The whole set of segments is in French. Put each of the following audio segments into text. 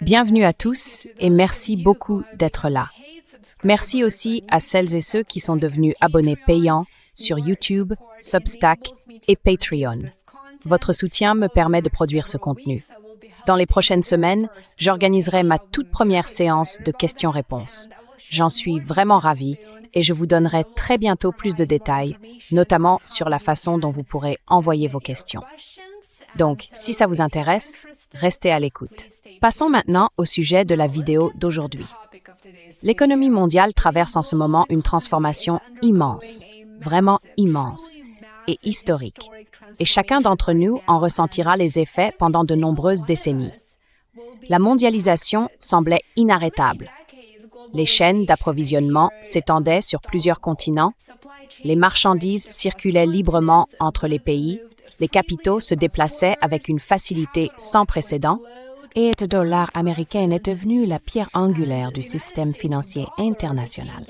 Bienvenue à tous et merci beaucoup d'être là. Merci aussi à celles et ceux qui sont devenus abonnés payants sur YouTube, Substack et Patreon. Votre soutien me permet de produire ce contenu. Dans les prochaines semaines, j'organiserai ma toute première séance de questions-réponses. J'en suis vraiment ravie et je vous donnerai très bientôt plus de détails, notamment sur la façon dont vous pourrez envoyer vos questions. Donc, si ça vous intéresse, restez à l'écoute. Passons maintenant au sujet de la vidéo d'aujourd'hui. L'économie mondiale traverse en ce moment une transformation immense, vraiment immense et historique. Et chacun d'entre nous en ressentira les effets pendant de nombreuses décennies. La mondialisation semblait inarrêtable. Les chaînes d'approvisionnement s'étendaient sur plusieurs continents, les marchandises circulaient librement entre les pays, les capitaux se déplaçaient avec une facilité sans précédent, et le dollar américain est devenu la pierre angulaire du système financier international.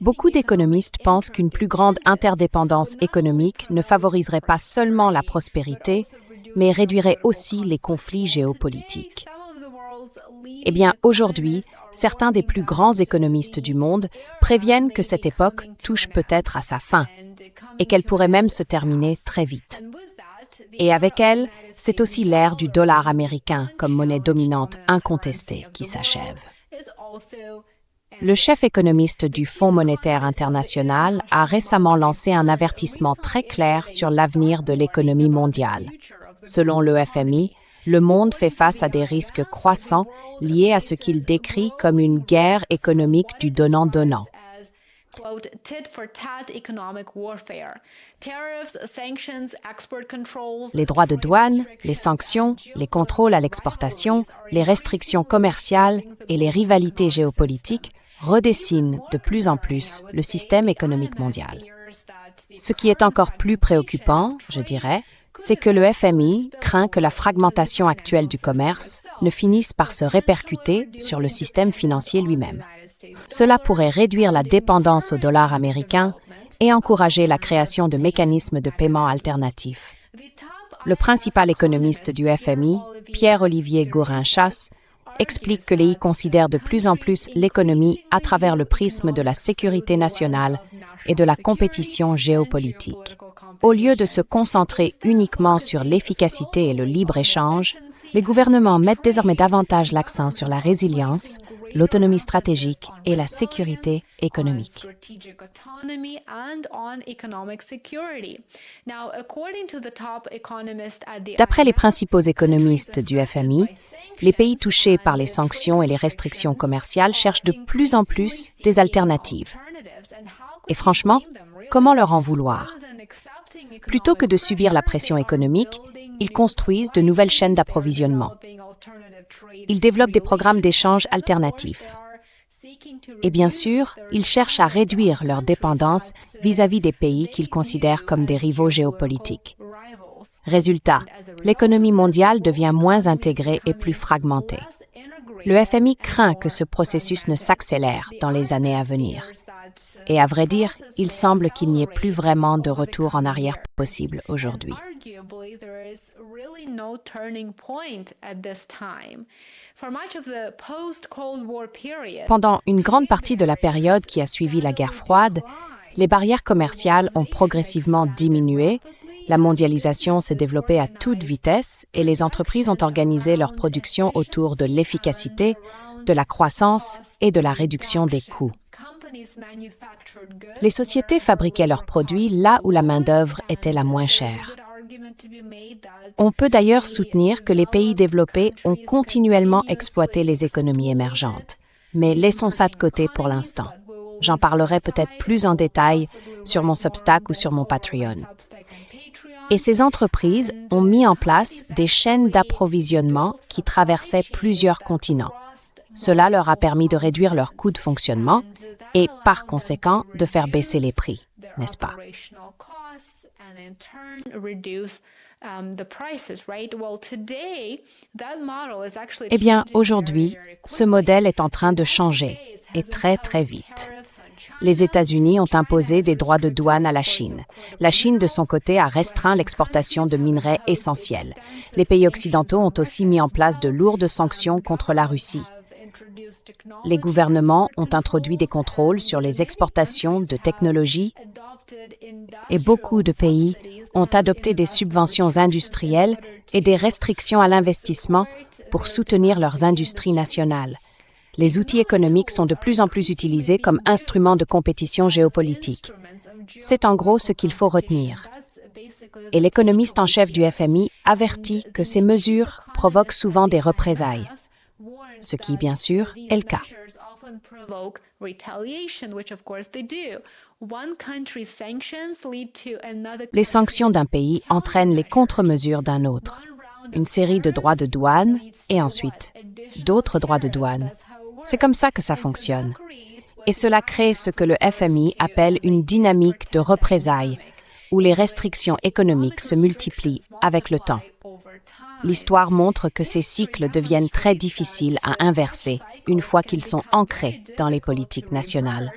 Beaucoup d'économistes pensent qu'une plus grande interdépendance économique ne favoriserait pas seulement la prospérité, mais réduirait aussi les conflits géopolitiques. Eh bien, aujourd'hui, certains des plus grands économistes du monde préviennent que cette époque touche peut-être à sa fin et qu'elle pourrait même se terminer très vite. Et avec elle, c'est aussi l'ère du dollar américain comme monnaie dominante incontestée qui s'achève. Le chef économiste du Fonds monétaire international a récemment lancé un avertissement très clair sur l'avenir de l'économie mondiale. Selon le FMI, le monde fait face à des risques croissants liés à ce qu'il décrit comme une guerre économique du donnant-donnant. Les droits de douane, les sanctions, les contrôles à l'exportation, les restrictions commerciales et les rivalités géopolitiques redessinent de plus en plus le système économique mondial. Ce qui est encore plus préoccupant, je dirais, c'est que le FMI craint que la fragmentation actuelle du commerce ne finisse par se répercuter sur le système financier lui-même. Cela pourrait réduire la dépendance au dollar américain et encourager la création de mécanismes de paiement alternatifs. Le principal économiste du FMI, Pierre-Olivier Gourin-Chasse, explique que l'EI considère de plus en plus l'économie à travers le prisme de la sécurité nationale et de la compétition géopolitique. Au lieu de se concentrer uniquement sur l'efficacité et le libre-échange, les gouvernements mettent désormais davantage l'accent sur la résilience, l'autonomie stratégique et la sécurité économique. D'après les principaux économistes du FMI, les pays touchés par les sanctions et les restrictions commerciales cherchent de plus en plus des alternatives. Et franchement, comment leur en vouloir? Plutôt que de subir la pression économique, ils construisent de nouvelles chaînes d'approvisionnement. Ils développent des programmes d'échange alternatifs. Et bien sûr, ils cherchent à réduire leur dépendance vis-à-vis des pays qu'ils considèrent comme des rivaux géopolitiques. Résultat, l'économie mondiale devient moins intégrée et plus fragmentée. Le FMI craint que ce processus ne s'accélère dans les années à venir. Et à vrai dire, il semble qu'il n'y ait plus vraiment de retour en arrière possible aujourd'hui. Pendant une grande partie de la période qui a suivi la guerre froide, les barrières commerciales ont progressivement diminué, la mondialisation s'est développée à toute vitesse et les entreprises ont organisé leur production autour de l'efficacité, de la croissance et de la réduction des coûts. Les sociétés fabriquaient leurs produits là où la main-d'œuvre était la moins chère. On peut d'ailleurs soutenir que les pays développés ont continuellement exploité les économies émergentes. Mais laissons ça de côté pour l'instant. J'en parlerai peut-être plus en détail sur mon Substack ou sur mon Patreon. Et ces entreprises ont mis en place des chaînes d'approvisionnement qui traversaient plusieurs continents. Cela leur a permis de réduire leurs coûts de fonctionnement et, par conséquent, de faire baisser les prix, n'est-ce pas? Eh bien, aujourd'hui, ce modèle est en train de changer, et très, très vite. Les États-Unis ont imposé des droits de douane à la Chine. La Chine, de son côté, a restreint l'exportation de minerais essentiels. Les pays occidentaux ont aussi mis en place de lourdes sanctions contre la Russie. Les gouvernements ont introduit des contrôles sur les exportations de technologies et beaucoup de pays ont adopté des subventions industrielles et des restrictions à l'investissement pour soutenir leurs industries nationales. Les outils économiques sont de plus en plus utilisés comme instruments de compétition géopolitique. C'est en gros ce qu'il faut retenir. Et l'économiste en chef du FMI avertit que ces mesures provoquent souvent des représailles, ce qui, bien sûr, est le cas. Les sanctions d'un pays entraînent les contre-mesures d'un autre, une série de droits de douane et ensuite d'autres droits de douane. C'est comme ça que ça fonctionne. Et cela crée ce que le FMI appelle une dynamique de représailles, où les restrictions économiques se multiplient avec le temps. L'histoire montre que ces cycles deviennent très difficiles à inverser une fois qu'ils sont ancrés dans les politiques nationales.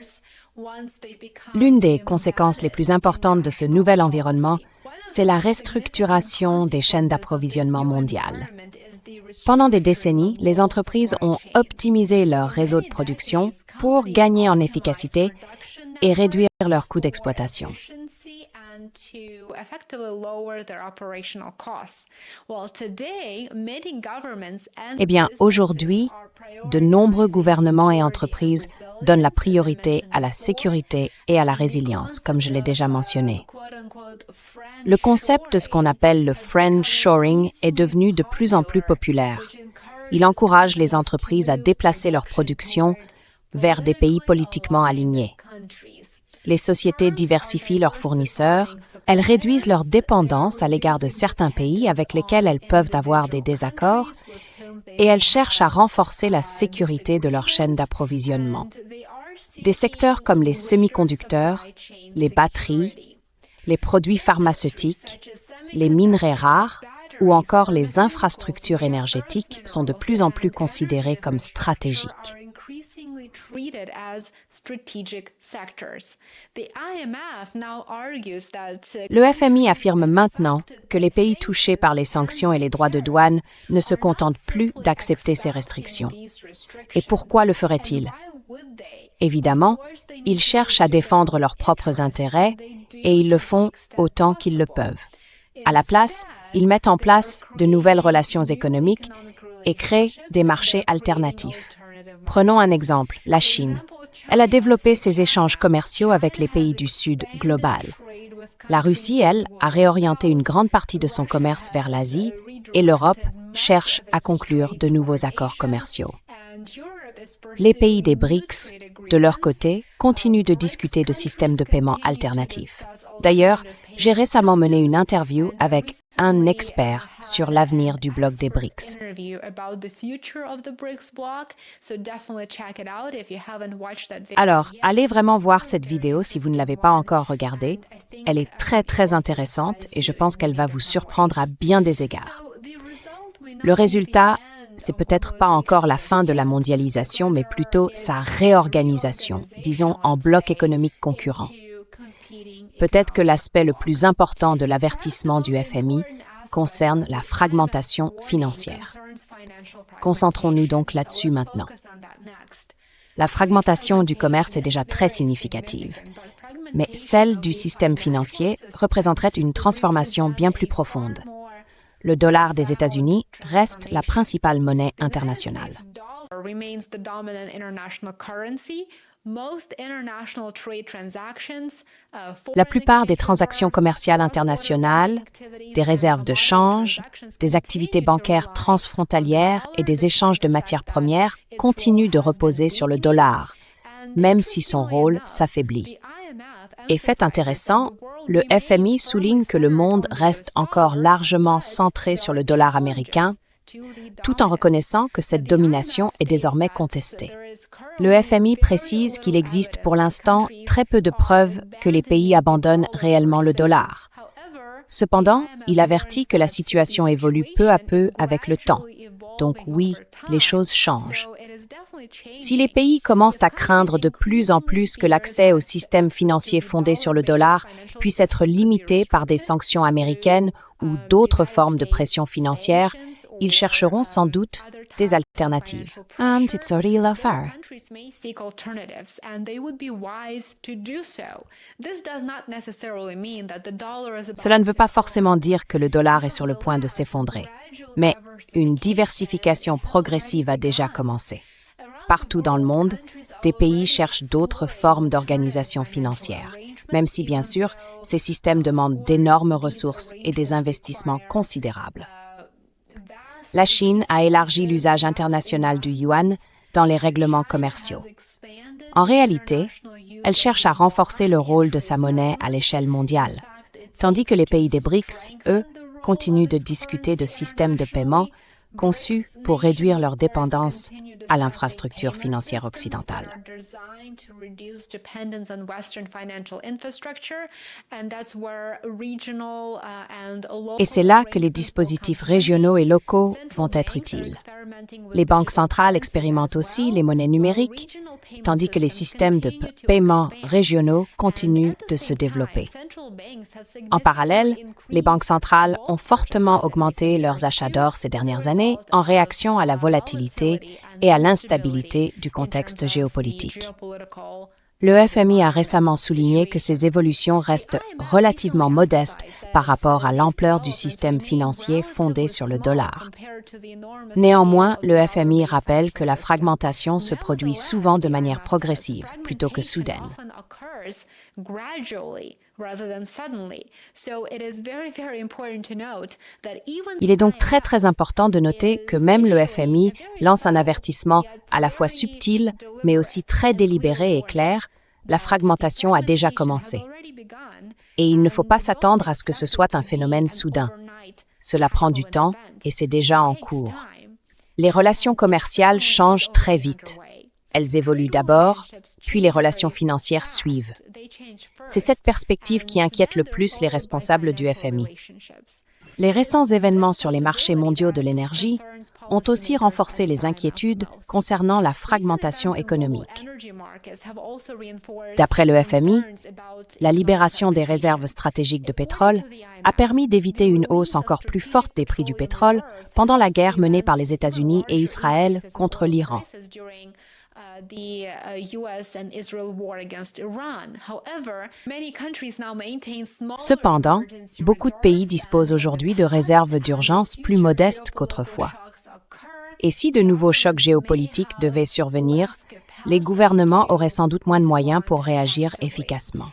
L'une des conséquences les plus importantes de ce nouvel environnement, c'est la restructuration des chaînes d'approvisionnement mondiales. Pendant des décennies, les entreprises ont optimisé leur réseau de production pour gagner en efficacité et réduire leurs coûts d'exploitation. Eh bien, aujourd'hui, de nombreux gouvernements et entreprises donnent la priorité à la sécurité et à la résilience, comme je l'ai déjà mentionné. Le concept de ce qu'on appelle le friendshoring est devenu de plus en plus populaire. Il encourage les entreprises à déplacer leur production vers des pays politiquement alignés. Les sociétés diversifient leurs fournisseurs, elles réduisent leur dépendance à l'égard de certains pays avec lesquels elles peuvent avoir des désaccords et elles cherchent à renforcer la sécurité de leur chaîne d'approvisionnement. Des secteurs comme les semi-conducteurs, les batteries, les produits pharmaceutiques, les minerais rares ou encore les infrastructures énergétiques sont de plus en plus considérées comme stratégiques. Le FMI affirme maintenant que les pays touchés par les sanctions et les droits de douane ne se contentent plus d'accepter ces restrictions. Et pourquoi le feraient-ils? Évidemment, ils cherchent à défendre leurs propres intérêts et ils le font autant qu'ils le peuvent. À la place, ils mettent en place de nouvelles relations économiques et créent des marchés alternatifs. Prenons un exemple, la Chine. Elle a développé ses échanges commerciaux avec les pays du Sud global. La Russie, elle, a réorienté une grande partie de son commerce vers l'Asie et l'Europe cherche à conclure de nouveaux accords commerciaux. Les pays des BRICS, de leur côté, continuent de discuter de systèmes de paiement alternatifs. D'ailleurs, j'ai récemment mené une interview avec un expert sur l'avenir du bloc des BRICS. Alors, allez vraiment voir cette vidéo si vous ne l'avez pas encore regardée. Elle est très très intéressante et je pense qu'elle va vous surprendre à bien des égards. Le résultat, c'est peut-être pas encore la fin de la mondialisation, mais plutôt sa réorganisation, disons en blocs économiques concurrents. Peut-être que l'aspect le plus important de l'avertissement du FMI concerne la fragmentation financière. Concentrons-nous donc là-dessus maintenant. La fragmentation du commerce est déjà très significative, mais celle du système financier représenterait une transformation bien plus profonde. Le dollar des États-Unis reste la principale monnaie internationale. La plupart des transactions commerciales internationales, des réserves de change, des activités bancaires transfrontalières et des échanges de matières premières continuent de reposer sur le dollar, même si son rôle s'affaiblit. Et fait intéressant, le FMI souligne que le monde reste encore largement centré sur le dollar américain, tout en reconnaissant que cette domination est désormais contestée. Le FMI précise qu'il existe pour l'instant très peu de preuves que les pays abandonnent réellement le dollar. Cependant, il avertit que la situation évolue peu à peu avec le temps. Donc oui, les choses changent. Si les pays commencent à craindre de plus en plus que l'accès au système financier fondé sur le dollar puisse être limité par des sanctions américaines ou d'autres formes de pression financière, ils chercheront sans doute des alternatives. Cela ne veut pas forcément dire que le dollar est sur le point de s'effondrer, mais une diversification progressive a déjà commencé. Partout dans le monde, des pays cherchent d'autres formes d'organisation financière, même si, bien sûr, ces systèmes demandent d'énormes ressources et des investissements considérables. La Chine a élargi l'usage international du yuan dans les règlements commerciaux. En réalité, elle cherche à renforcer le rôle de sa monnaie à l'échelle mondiale, tandis que les pays des BRICS, eux, continuent de discuter de systèmes de paiement conçus pour réduire leur dépendance à l'infrastructure financière occidentale. Et c'est là que les dispositifs régionaux et locaux vont être utiles. Les banques centrales expérimentent aussi les monnaies numériques, tandis que les systèmes de paiement régionaux continuent de se développer. En parallèle, les banques centrales ont fortement augmenté leurs achats d'or ces dernières années en réaction à la volatilité et à l'instabilité du contexte géopolitique. Le FMI a récemment souligné que ces évolutions restent relativement modestes par rapport à l'ampleur du système financier fondé sur le dollar. Néanmoins, le FMI rappelle que la fragmentation se produit souvent de manière progressive plutôt que soudaine. Il est donc très important de noter que même le FMI lance un avertissement à la fois subtil, mais aussi très délibéré et clair. La fragmentation a déjà commencé. Et il ne faut pas s'attendre à ce que ce soit un phénomène soudain. Cela prend du temps et c'est déjà en cours. Les relations commerciales changent très vite. Elles évoluent d'abord, puis les relations financières suivent. C'est cette perspective qui inquiète le plus les responsables du FMI. Les récents événements sur les marchés mondiaux de l'énergie ont aussi renforcé les inquiétudes concernant la fragmentation économique. D'après le FMI, la libération des réserves stratégiques de pétrole a permis d'éviter une hausse encore plus forte des prix du pétrole pendant la guerre menée par les États-Unis et Israël contre l'Iran. Cependant, beaucoup de pays disposent aujourd'hui de réserves d'urgence plus modestes qu'autrefois. Et si de nouveaux chocs géopolitiques devaient survenir, les gouvernements auraient sans doute moins de moyens pour réagir efficacement.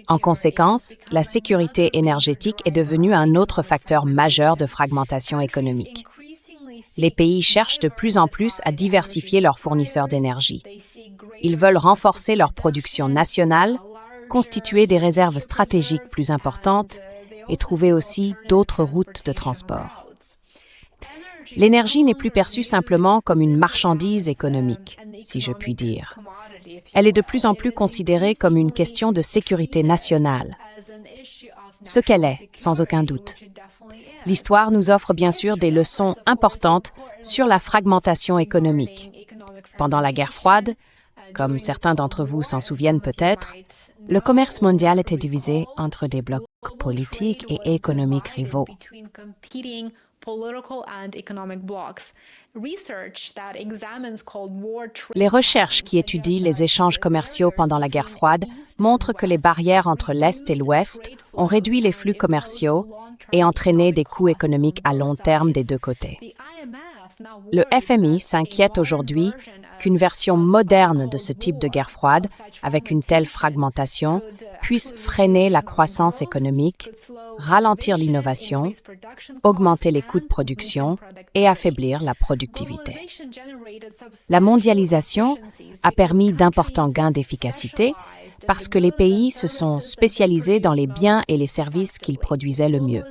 En conséquence, la sécurité énergétique est devenue un autre facteur majeur de fragmentation économique. Les pays cherchent de plus en plus à diversifier leurs fournisseurs d'énergie. Ils veulent renforcer leur production nationale, constituer des réserves stratégiques plus importantes et trouver aussi d'autres routes de transport. L'énergie n'est plus perçue simplement comme une marchandise économique, si je puis dire. Elle est de plus en plus considérée comme une question de sécurité nationale. Ce qu'elle est, sans aucun doute. L'histoire nous offre bien sûr des leçons importantes sur la fragmentation économique. Pendant la guerre froide, comme certains d'entre vous s'en souviennent peut-être, le commerce mondial était divisé entre des blocs politiques et économiques rivaux. Les recherches qui étudient les échanges commerciaux pendant la guerre froide montrent que les barrières entre l'Est et l'Ouest ont réduit les flux commerciaux et entraîné des coûts économiques à long terme des deux côtés. Le FMI s'inquiète aujourd'hui qu'une version moderne de ce type de guerre froide, avec une telle fragmentation, puisse freiner la croissance économique, ralentir l'innovation, augmenter les coûts de production et affaiblir la productivité. La mondialisation a permis d'importants gains d'efficacité parce que les pays se sont spécialisés dans les biens et les services qu'ils produisaient le mieux.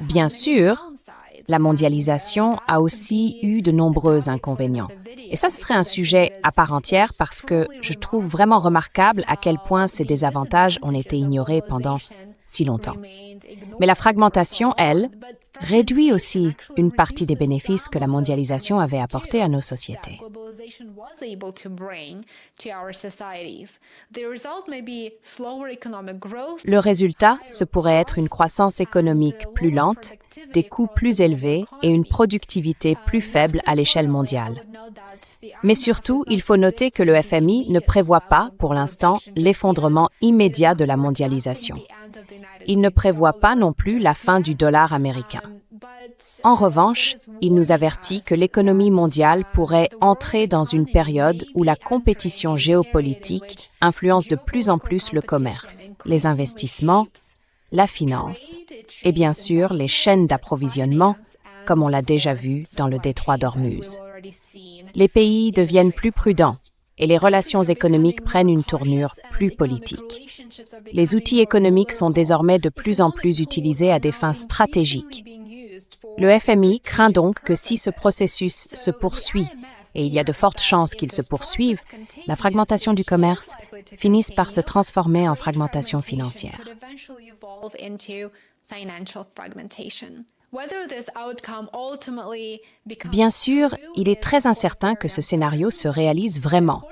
Bien sûr, la mondialisation a aussi eu de nombreux inconvénients. Et ça, ce serait un sujet à part entière parce que je trouve vraiment remarquable à quel point ces désavantages ont été ignorés pendant si longtemps. Mais la fragmentation, elle, réduit aussi une partie des bénéfices que la mondialisation avait apportés à nos sociétés. Le résultat, ce pourrait être une croissance économique plus lente, des coûts plus élevés et une productivité plus faible à l'échelle mondiale. Mais surtout, il faut noter que le FMI ne prévoit pas, pour l'instant, l'effondrement immédiat de la mondialisation. Il ne prévoit pas non plus la fin du dollar américain. En revanche, il nous avertit que l'économie mondiale pourrait entrer dans une période où la compétition géopolitique influence de plus en plus le commerce, les investissements, la finance et bien sûr les chaînes d'approvisionnement, comme on l'a déjà vu dans le détroit d'Ormuz. Les pays deviennent plus prudents et les relations économiques prennent une tournure plus politique. Les outils économiques sont désormais de plus en plus utilisés à des fins stratégiques. Le FMI craint donc que si ce processus se poursuit, et il y a de fortes chances qu'il se poursuive, la fragmentation du commerce finisse par se transformer en fragmentation financière. Bien sûr, il est très incertain que ce scénario se réalise vraiment.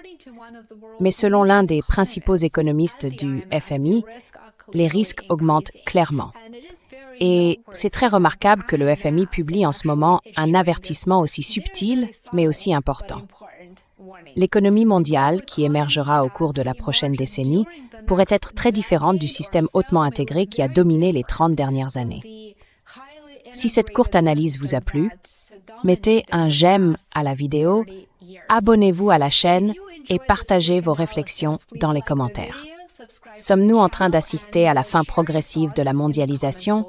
Mais selon l'un des principaux économistes du FMI, les risques augmentent clairement. Et c'est très remarquable que le FMI publie en ce moment un avertissement aussi subtil, mais aussi important. L'économie mondiale, qui émergera au cours de la prochaine décennie, pourrait être très différente du système hautement intégré qui a dominé les 30 dernières années. Si cette courte analyse vous a plu, mettez un j'aime à la vidéo, abonnez-vous à la chaîne et partagez vos réflexions dans les commentaires. Sommes-nous en train d'assister à la fin progressive de la mondialisation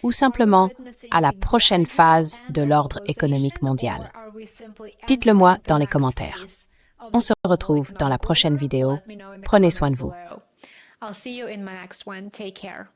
ou simplement à la prochaine phase de l'ordre économique mondial? Dites-le moi dans les commentaires. On se retrouve dans la prochaine vidéo. Prenez soin de vous. I'll see you in my next one. Take care.